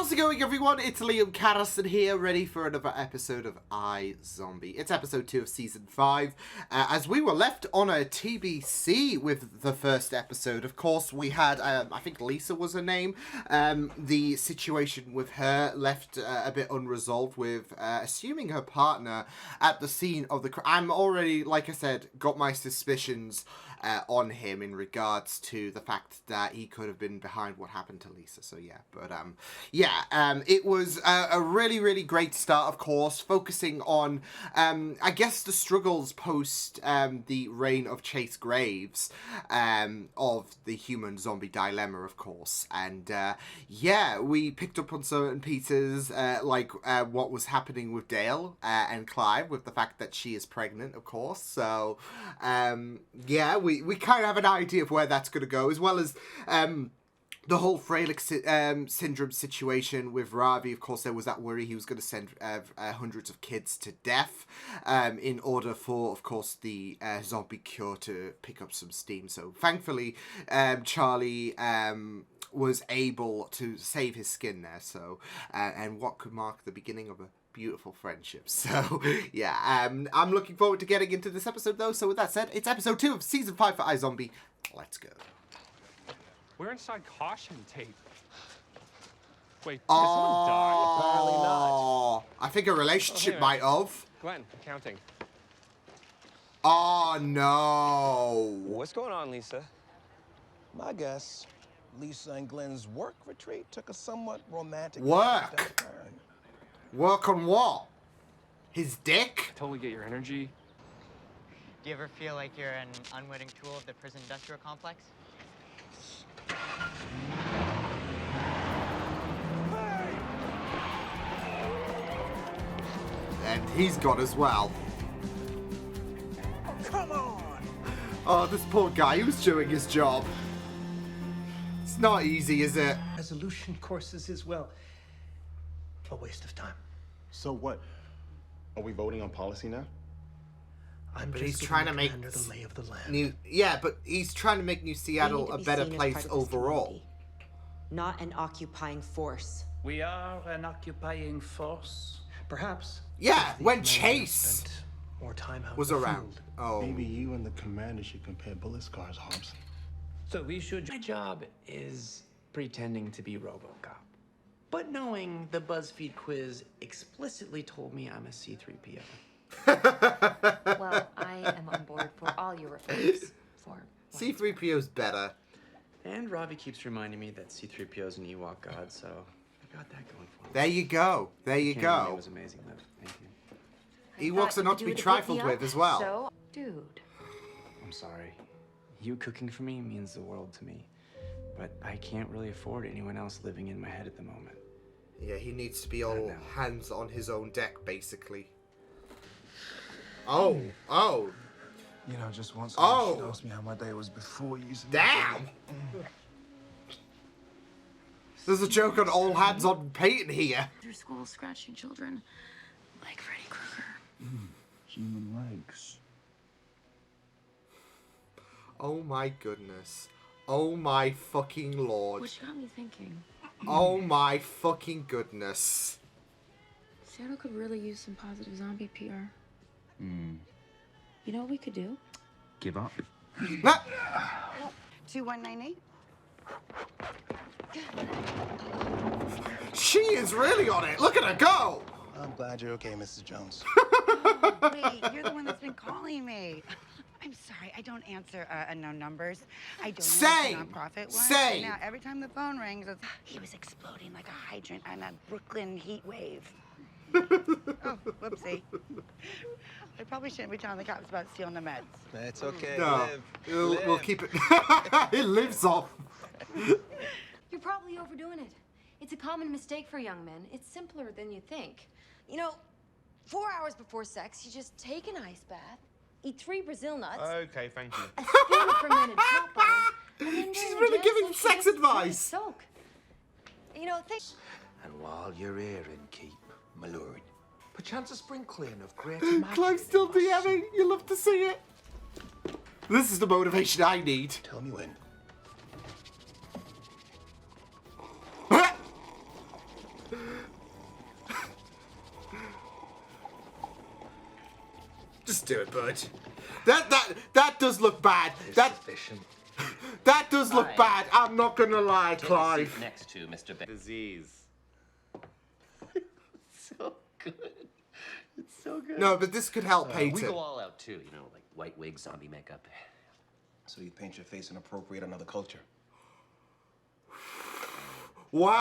How's it going, everyone? It's Liam Carrison here, ready for another episode of iZombie. It's episode 2 of season 5. As we were left on a TBC with the first episode, of course, we had, I think Lisa was her name. The situation with her left a bit unresolved with assuming her partner at the scene of the crime. I'm already, like I said, got my suspicions on him in regards to the fact that he could have been behind what happened to Lisa. So yeah, but it was a really, really great start, of course, focusing on, I guess, the struggles post the reign of Chase Graves, of the human-zombie dilemma, of course. And yeah, we picked up on certain pieces, like what was happening with Dale and Clive, with the fact that she is pregnant, of course. So yeah, we kind of have an idea of where that's going to go, as well as the whole Freilich syndrome situation with Ravi. Of course, there was that worry he was going to send hundreds of kids to death in order for, of course, the zombie cure to pick up some steam. So thankfully, Charlie was able to save his skin there. So and what could mark the beginning of a beautiful friendship. So yeah, I'm looking forward to getting into this episode, though. So with that said, it's episode 2 of season 5 for iZombie. Let's go. We're inside caution tape. Wait, did someone die? Apparently not. I think a relationship might have. Glenn, counting. Oh, no. What's going on, Lisa? My guess, Lisa and Glenn's work retreat took a somewhat romantic Work? turn. Work on what? His dick? Totally get your energy. Do you ever feel like you're an unwitting tool of the prison industrial complex? And he's got as well. Oh, come on! Oh, this poor guy, he was doing his job. It's not easy, is it? Resolution courses as well. A waste of time. So what? Are we voting on policy now? But he's trying to make the lay of the land. but he's trying to make New Seattle a better place overall. Not an occupying force. We are an occupying force. Perhaps. Yeah, when Chase more time out was in the around. field. Oh. Maybe you and the commander should compare bullet scars, Hobbs. So we should. My job is pretending to be RoboCop. But knowing the BuzzFeed quiz explicitly told me I'm a C-3PO. Well, I am on board for all your reforms. C-3PO's better. And Ravi keeps reminding me that C-3PO's an Ewok god, so I got that going for me. There you go. There you It go. was amazing, though. Thank you. Ewoks are not to be trifled with as well. So, dude. I'm sorry. You cooking for me means the world to me. But I can't really afford anyone else living in my head at the moment. Yeah, he needs to be all know. hands on his own deck, basically. Oh. You know, just once Oh. she asked me how my day was before using Damn! There's a joke on all hands on Peyton here. Through school scratching children like Freddy Krueger. human legs. Oh my goodness. Oh my fucking lord. Which got me thinking. Oh my fucking goodness. Seattle could really use some positive zombie PR. You know what we could do? Give up. 2198. She is really on it. Look at her go. I'm glad you're okay, Mrs. Jones. Wait, you're the one that's been calling me. I'm sorry, I don't answer unknown numbers. I don't Same. know the nonprofit one. Same. Now, every time the phone rings, it's, he was exploding like a hydrant on a Brooklyn heat wave. Oh, whoopsie. I probably shouldn't be telling the cops about stealing the meds. It's okay. No, we'll keep it. It lives off. You're probably overdoing it. It's a common mistake for young men. It's simpler than you think. You know, 4 hours before sex, you just take an ice bath, eat 3 Brazil nuts, Okay, thank you. a spoon of fermented hot butter, and then She's during the really jam giving session, sex just advice. Soak. You know, think. And while you're hearing, keep my lord. Perchance a sprinkling of greater Clive's still DMing. You love to see it. This is the motivation I need. Tell me when. Just do it, bud. That does look bad. That does look bad. I'm not gonna lie, Clive. Next to Mr. Disease. So good. It's so good. No, but this could help paint We it. go all out too, you know, like white wig, zombie makeup. So you paint your face and appropriate another culture. Wow!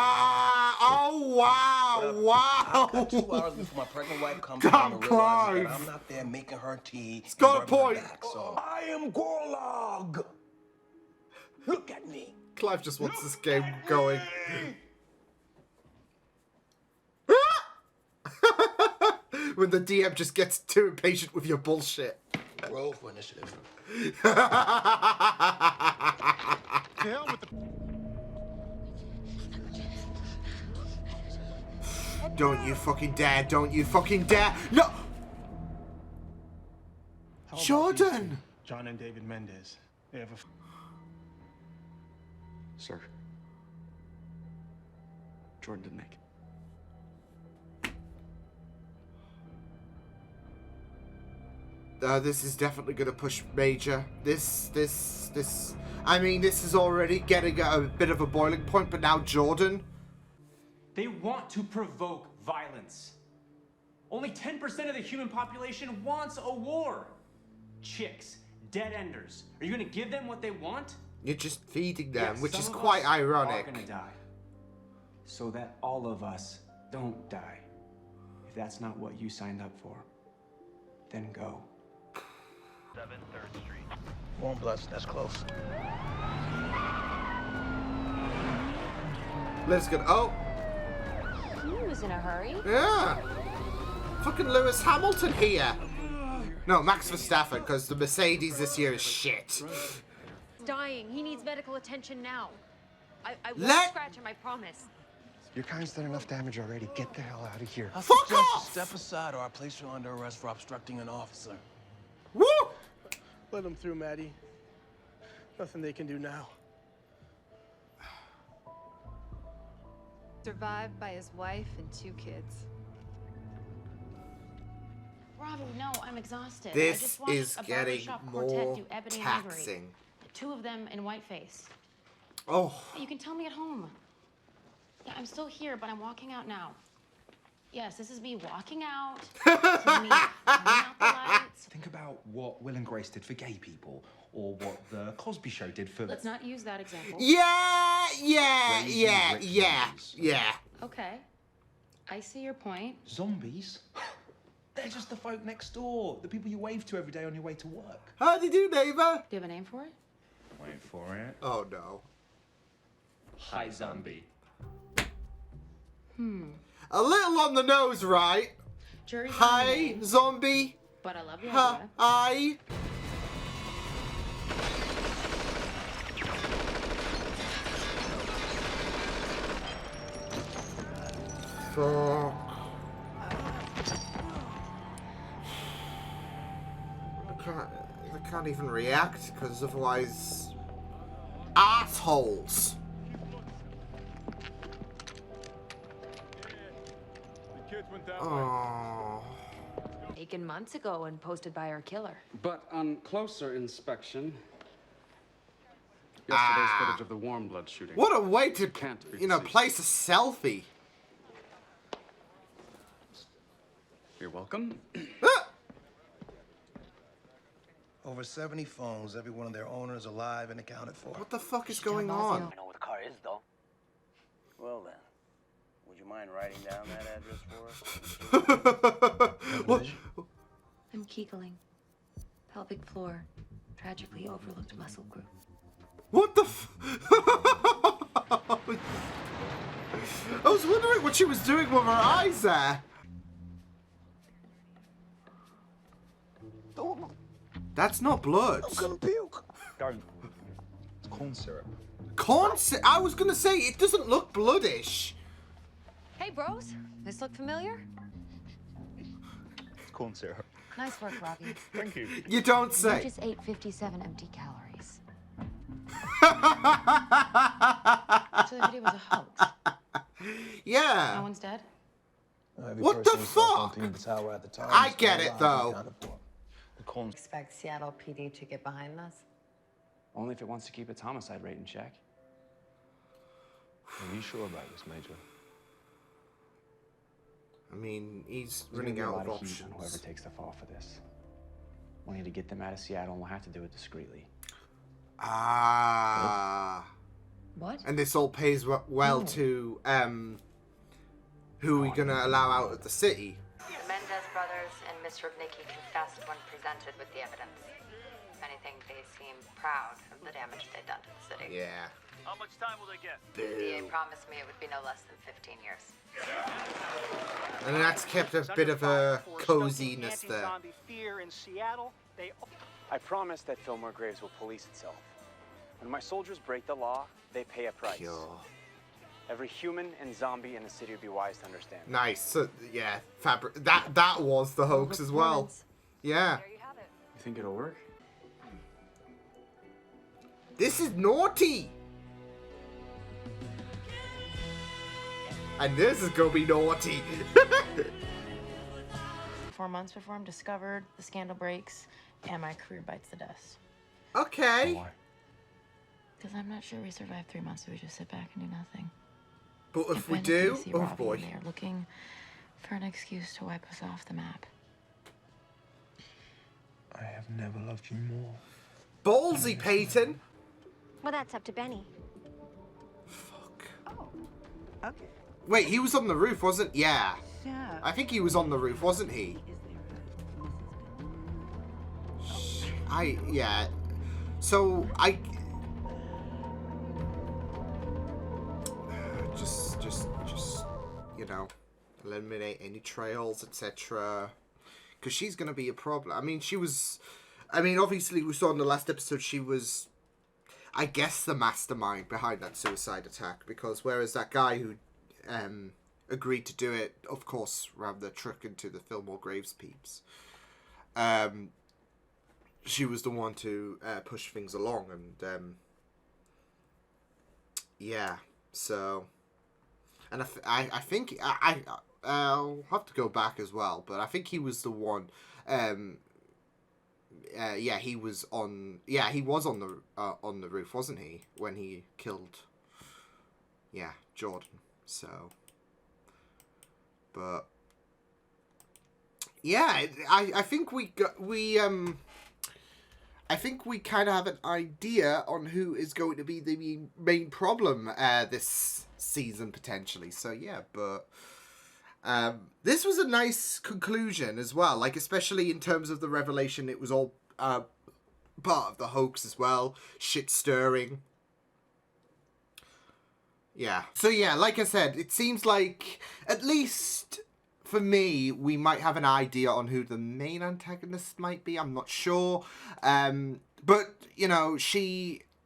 Oh wow! Wow! I've got 2 hours before my pregnant wife comes Damn, home and realizes Clive. that I'm not there making her tea. It's got a and rubbing her point. back, so I am Gorlog. Look at me. Clive just wants this game going. When the DM just gets too impatient with your bullshit. Roll for initiative. Don't you fucking dare, don't you fucking dare. No! How about Jordan! these two? John and David Mendez. They have a... Sir. Jordan didn't make it. This is definitely gonna push Major. I mean, this is already getting a bit of a boiling point, but now Jordan? They want to provoke violence. Only 10% of the human population wants a war. Chicks, dead enders. Are you gonna give them what they want? You're just feeding them, Yes, which some is of quite us ironic. Are gonna die. So that all of us don't die. If that's not what you signed up for, then go. 7/3 Street. Warm Bloods, that's close. Let's go. Oh, He was in a hurry. yeah. Fucking Lewis Hamilton here. No, Max Verstappen, because the Mercedes this year is shit. He's dying. He needs medical attention now. I won't Let- scratch him, I promise. Your kind's done enough damage already. Get the hell out of here. I Fuck suggest off! you step aside or I place you under arrest for obstructing an officer. Woo! Let them through, Maddie. Nothing they can do now. Survived by his wife and 2 kids. Robbie, no, I'm exhausted. I This just watched is a getting barbershop quartet more do Ebony and Ivory. taxing. 2 of them in whiteface. Oh. You can tell me at home. Yeah, I'm still here, but I'm walking out now. Yes, this is me walking out. This is me turning out the lights. Think about what Will and Grace did for gay people, or what the Cosby Show did for... Let's not use that example. Yeah. Rich Yeah. Okay. I see your point. Zombies? They're just the folk next door, the people you wave to every day on your way to work. How do you do, neighbor? Do you have a name for it? Wait for it. Oh, no. iZombie. A little on the nose, right? Jury's on Hi, the name, zombie. but I love the Ha, idea. I. Fuck. They can't even react, because otherwise... Assholes! Oh. Taken months ago and posted by our killer. But on closer inspection, yesterday's footage of the Warm Blood shooting. What a way to, Can't be you know, deceived. place a selfie. You're welcome. Over 70 phones, every one of their owners alive and accounted for. What the fuck is going on? I know where the car is, though. Well, then. Would you mind writing down that address for us? What? I'm keegling. Pelvic floor. Tragically overlooked muscle group. What the f... I was wondering what she was doing with her eyes there. That's not blood. I'm gonna puke. Don't. It's corn syrup. Corn I was gonna say, it doesn't look bloodish. Hey, bros. This look familiar? It's corn syrup. Nice work, Robbie. Thank you. You don't You say. just ate 57 empty calories. So the video was a hoax. Yeah. No one's dead? Every What the person who saw fuck? something in the tower at the time I is get still it, alive and though. accounted for. Colin. Expect Seattle PD to get behind this? Only if it wants to keep its homicide rate in check. Are you sure about this, Major? I mean, he's There's gonna running be a out lot of of heat on whoever options. takes the fall for this. We need to get them out of Seattle, and we'll have to do it discreetly. Ah. What? And this all pays well No. to who are we gonna allow out of the city? The Mendez brothers and Miss Rudnicki confessed when presented with the evidence. If anything, they seem proud of the damage they'd done to the city. Yeah. How much time will they get? The DA promised me it would be no less than 15 years. And that's kept a bit of a coziness there. Anti-zombie fear in Seattle. I promise that Fillmore Graves will police itself. When my soldiers break the law, they pay a price. Pure. Every human and zombie in the city would be wise to understand. Nice. So, yeah, that was the hoax as well. Yeah. You think it'll work? This is naughty. And this is gonna be naughty. 4 months before I'm discovered, the scandal breaks, and my career bites the dust. Okay. Because I'm not sure we survive 3 months if we just sit back and do nothing. But if we Brenda, do, Casey, oh Robbie, boy. They are looking for an excuse to wipe us off the map. I have never loved you more. Ballsy, Peyton. Well, that's up to Benny. Okay. Wait, he was on the roof, wasn't? Yeah. Yeah. I think he was on the roof, wasn't he? Yeah. So just you know, eliminate any trails, etc. Because she's gonna be a problem. I mean, obviously we saw in the last episode she was, I guess, the mastermind behind that suicide attack. Because whereas that guy who agreed to do it, of course, rammed the truck into the Fillmore Graves peeps. She was the one to push things along, and yeah. So, and I think I'll have to go back as well, but I think he was the one. Yeah, he was on. Yeah, he was on the roof, wasn't he, when he killed? Yeah, Jordan. So, but yeah, I think I think we kind of have an idea on who is going to be the main problem this season, potentially. So, yeah, but this was a nice conclusion as well. Like, especially in terms of the revelation, it was all part of the hoax as well. Shit stirring. Yeah. So, yeah, like I said, it seems like, at least for me, we might have an idea on who the main antagonist might be. I'm not sure. But, you know,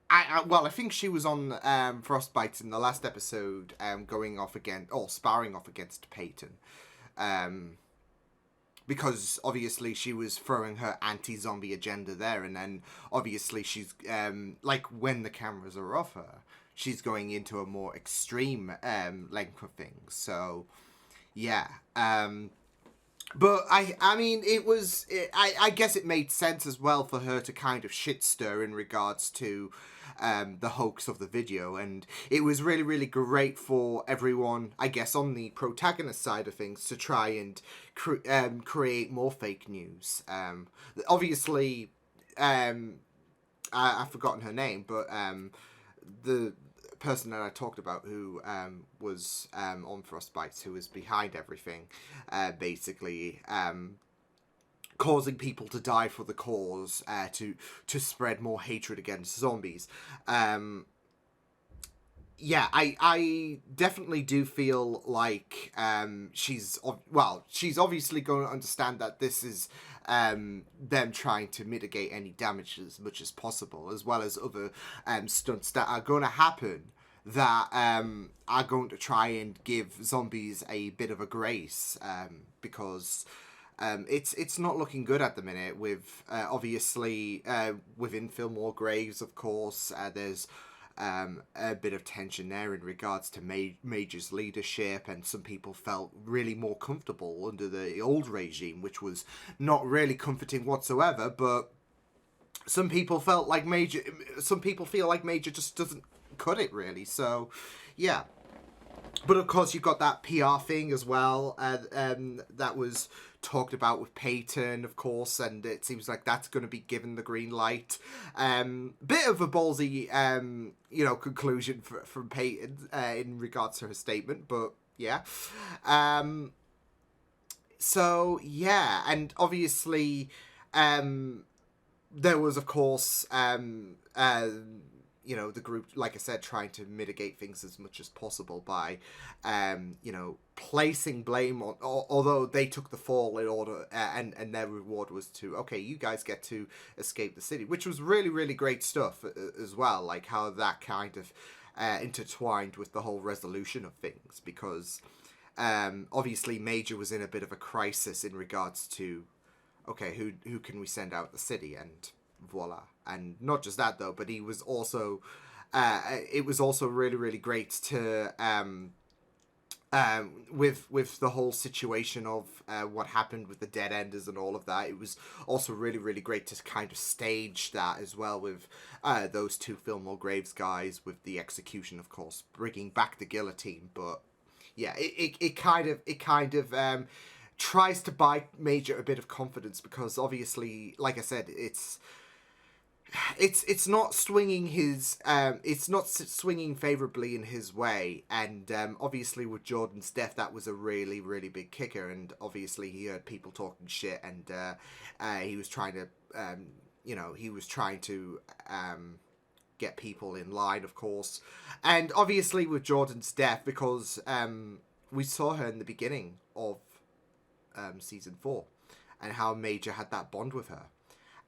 I think she was on Frostbite in the last episode, going off against, or sparring off against Peyton. Because, obviously, she was throwing her anti-zombie agenda there, and then, obviously, she's, like, when the cameras are off her, she's going into a more extreme length of things. So, yeah. But I mean, I guess it made sense as well for her to kind of shit stir in regards to the hoax of the video, and it was really, really great for everyone, I guess, on the protagonist side of things to try and create more fake news. Obviously, I've forgotten her name, but the person that I talked about who was on Frostbite, who was behind everything, basically causing people to die for the cause, to spread more hatred against zombies. Yeah, I definitely do feel like she's obviously going to understand that this is them trying to mitigate any damage as much as possible, as well as other stunts that are going to happen that are going to try and give zombies a bit of a grace, because it's not looking good at the minute with obviously within Fillmore Graves, of course. There's a bit of tension there in regards to Major's leadership, and some people felt really more comfortable under the old regime, which was not really comforting whatsoever. But some people felt like some people feel like Major just doesn't cut it really. So, yeah. But of course, you've got that PR thing as well, that was talked about with Peyton, of course, and it seems like that's going to be given the green light. Bit of a ballsy, conclusion from Peyton in regards to her statement, but yeah. So yeah, and obviously, there was, of course, the group, like I said, trying to mitigate things as much as possible by, placing blame on, although they took the fall in order, and their reward was to, okay, you guys get to escape the city, which was really, really great stuff as well, like how that kind of intertwined with the whole resolution of things, because obviously Major was in a bit of a crisis in regards to, okay, who can we send out the city, and voila. And not just that though, but he was also it was also really, really great to with the whole situation of what happened with the Dead Enders and all of that. It was also really, really great to kind of stage that as well with those two Fillmore Graves guys, with the execution, of course, bringing back the guillotine. But yeah, it kind of tries to buy Major a bit of confidence, because obviously, like I said, it's not swinging swinging favorably in his way, and obviously with Jordan's death, that was a really, really big kicker, and obviously he heard people talking shit, and he was trying to get people in line, of course. And obviously with Jordan's death, because we saw her in the beginning of season 4, and how Major had that bond with her,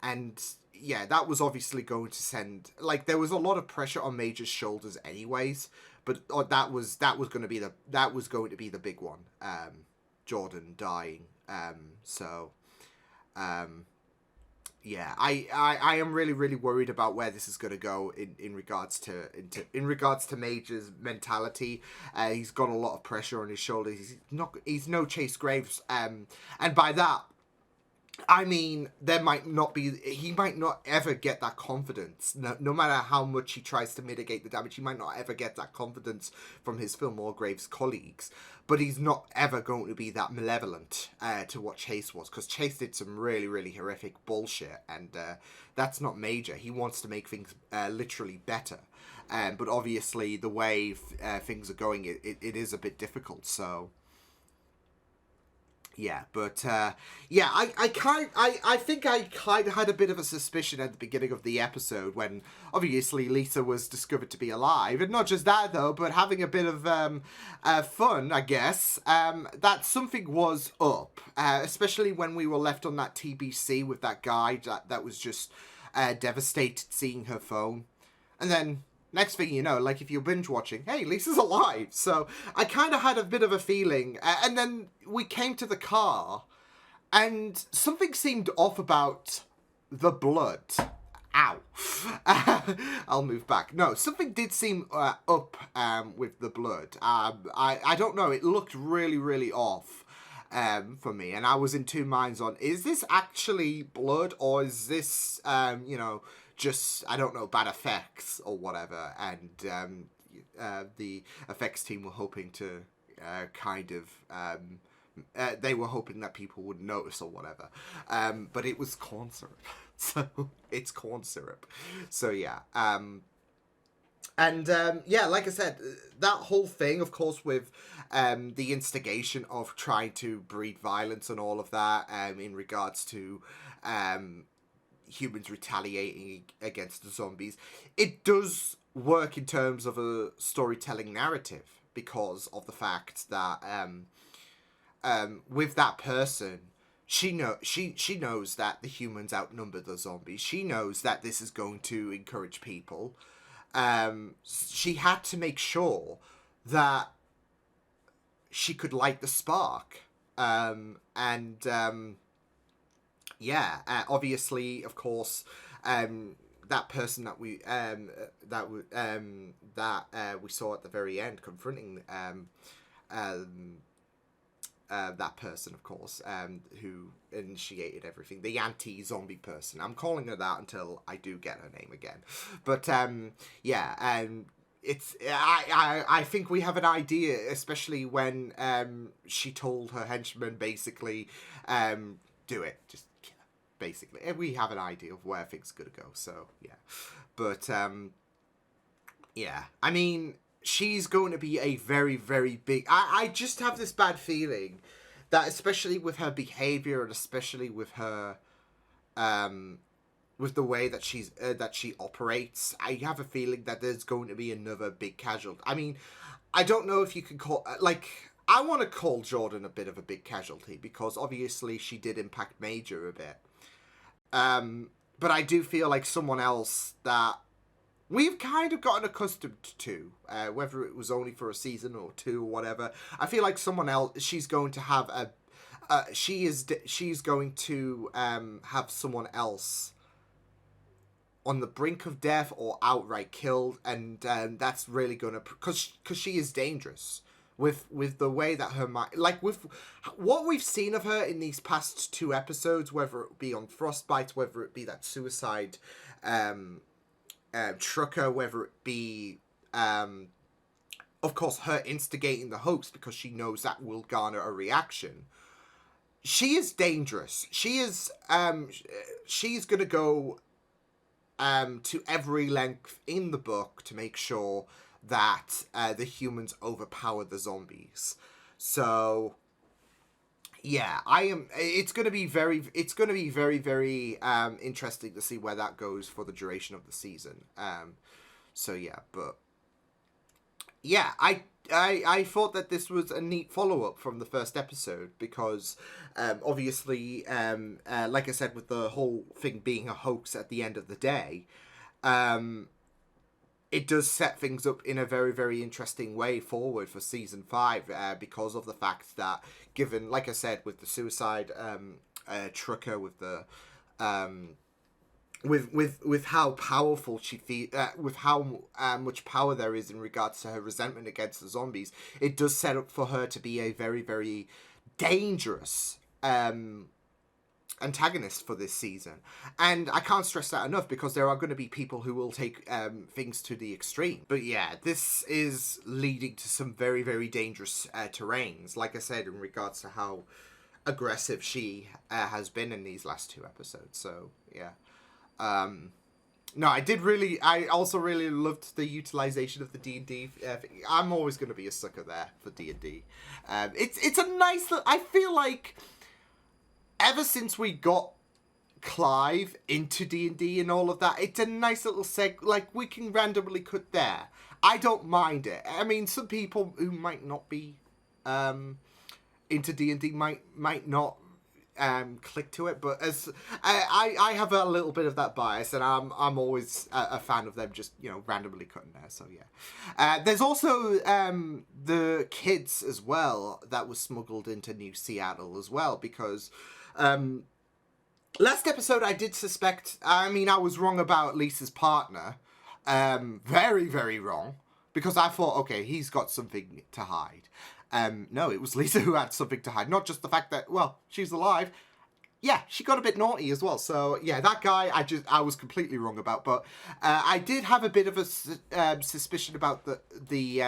and yeah, that was obviously going to send, like, there was a lot of pressure on Major's shoulders anyways, but that was going to be the big one, Jordan dying. Yeah, I am really, really worried about where this is going to go in regards to Major's mentality. He's got a lot of pressure on his shoulders. He's no Chase Graves, and by that I mean, he might not ever get that confidence. No matter how much he tries to mitigate the damage, he might not ever get that confidence from his Fillmore Graves colleagues. But he's not ever going to be that malevolent to what Chase was, because Chase did some really, really horrific bullshit, and that's not Major. He wants to make things literally better. But obviously, the way things are going, it is a bit difficult, so... Yeah, but I think I kind of had a bit of a suspicion at the beginning of the episode when obviously Lisa was discovered to be alive, and not just that though, but having a bit of fun, I guess, that something was up, especially when we were left on that TBC with that guy that was just devastated seeing her phone, and then next thing you know, like if you're binge watching, hey, Lisa's alive. So I kind of had a bit of a feeling. And then we came to the car and something seemed off about the blood. Ow. I'll move back. No, something did seem up with the blood. I don't know. It looked really, really off for me. And I was in two minds on, is this actually blood, or is this, just, I don't know, bad effects or whatever, and the effects team were hoping to they were hoping that people would notice or whatever, but it was corn syrup, so it's corn syrup, so yeah, yeah, like I said, that whole thing, of course, with the instigation of trying to breed violence and all of that, in regards to humans retaliating against the zombies, it does work in terms of a storytelling narrative, because of the fact that with that person, she knows that the humans outnumber the zombies. She knows that this is going to encourage people. She had to make sure that she could light the spark, yeah, obviously, of course, that person that we saw at the very end confronting that person, of course, who initiated everything, the anti-zombie person. I'm calling her that until I do get her name again. But it's I think we have an idea, especially when she told her henchman basically, do it, just kill her, basically. And we have an idea of where things are gonna go. So yeah, but I mean, she's going to be a very, very big... I just have this bad feeling that, especially with her behavior and especially with her, with the way that she operates, I have a feeling that there's going to be another big casualty. I mean, I don't know if you can call... I want to call Jordan a bit of a big casualty because obviously she did impact Major a bit. But I do feel like someone else that we've kind of gotten accustomed to, whether it was only for a season or two or whatever. I feel like someone else, she's going to have she's going to have someone else on the brink of death or outright killed, and that's really going to, because she is dangerous with the way that her mind, like with what we've seen of her in these past 2 episodes, whether it be on Frostbite, whether it be that suicide trucker, whether it be of course her instigating the hoax because she knows that will garner a reaction. She is dangerous. She is she's gonna go to every length in the book to make sure that the humans overpower the zombies. So yeah, it's going to be very, very interesting to see where that goes for the duration of the season. So yeah, but yeah, I thought that this was a neat follow-up from the first episode because obviously, like I said, with the whole thing being a hoax at the end of the day, it does set things up in a very, very interesting way forward for season 5, because of the fact that, given, like I said, with the suicide trucker, with the with how powerful she with how much power there is in regards to her resentment against the zombies, it does set up for her to be a very, very dangerous antagonist for this season. And I can't stress that enough because there are going to be people who will take things to the extreme. But yeah, this is leading to some very, very dangerous terrains, like I said, in regards to how aggressive she has been in these last 2 episodes. So yeah, no, I also really loved the utilization of the D&D thing. I'm always going to be a sucker there for D&D. It's a nice, I feel like ever since we got Clive into D&D and all of that, it's a nice little like, we can randomly cut there. I don't mind it. I mean, some people who might not be into D&D might not click to it, but as I have a little bit of that bias, and I'm always a fan of them just, randomly cutting there. So yeah, there's also the kids as well that was smuggled into New Seattle as well, because last episode I did suspect, I mean, I was wrong about Lisa's partner, very, very wrong, because I thought, okay, he's got something to hide. No, it was Lisa who had something to hide. Not just the fact that, well, she's alive. Yeah, she got a bit naughty as well. So, yeah, that guy, I was completely wrong about. But I did have a bit of a suspicion about the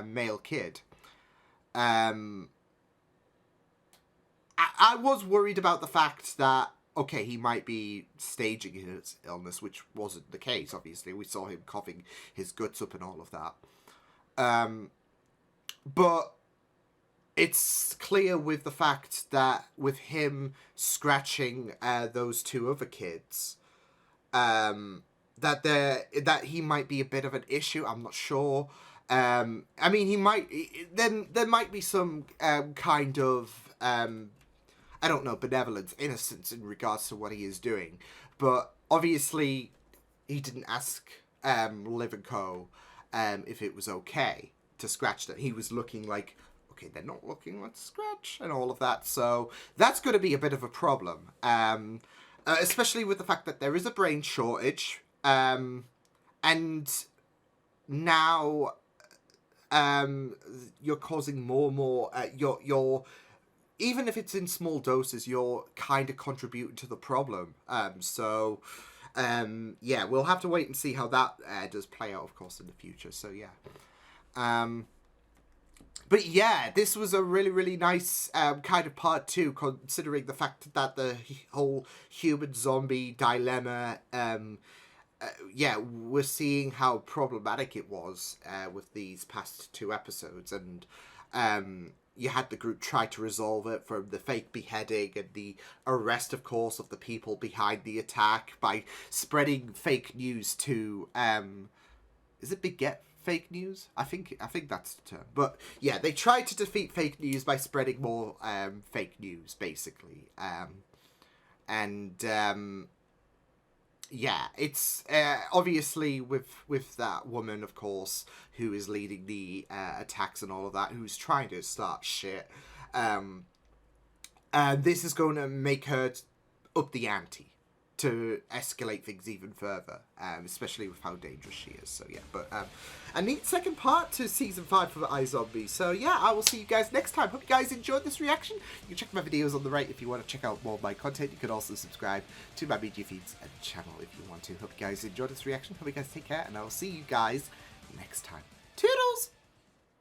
male kid. I was worried about the fact that, okay, he might be staging his illness, which wasn't the case, obviously. We saw him coughing his guts up and all of that. But it's clear with the fact that with him scratching those 2 other kids, that he might be a bit of an issue. I'm not sure. I mean, he might. Then there might be some kind of I don't know, benevolence, innocence in regards to what he is doing. But obviously, he didn't ask Liv and Co. If it was okay to scratch them. He was looking like, okay, they're not looking, let's scratch, and all of that. So that's going to be a bit of a problem. especially with the fact that there is a brain shortage, and now you're causing more and more. You're even if it's in small doses, you're kind of contributing to the problem. Yeah, we'll have to wait and see how that does play out, of course, in the future. So yeah. But yeah, this was a really, really nice kind of part 2, considering the fact that the whole human-zombie dilemma, yeah, we're seeing how problematic it was with these past 2 episodes. And you had the group try to resolve it, from the fake beheading and the arrest, of course, of the people behind the attack by spreading fake news to... is it beget fake news? I think that's the term. But yeah, they tried to defeat fake news by spreading more fake news, basically. Yeah, it's obviously with that woman, of course, who is leading the attacks and all of that, who's trying to start shit. This is going to make her up the ante to escalate things even further, especially with how dangerous she is. So yeah, but a neat second part to season 5 for iZombie. So yeah, I will see you guys next time. Hope you guys enjoyed this reaction. You can check my videos on the right if you want to check out more of my content. You can also subscribe to my media feeds and channel if you want to. Hope you guys enjoyed this reaction. Hope you guys take care, and I will see you guys next time. Toodles!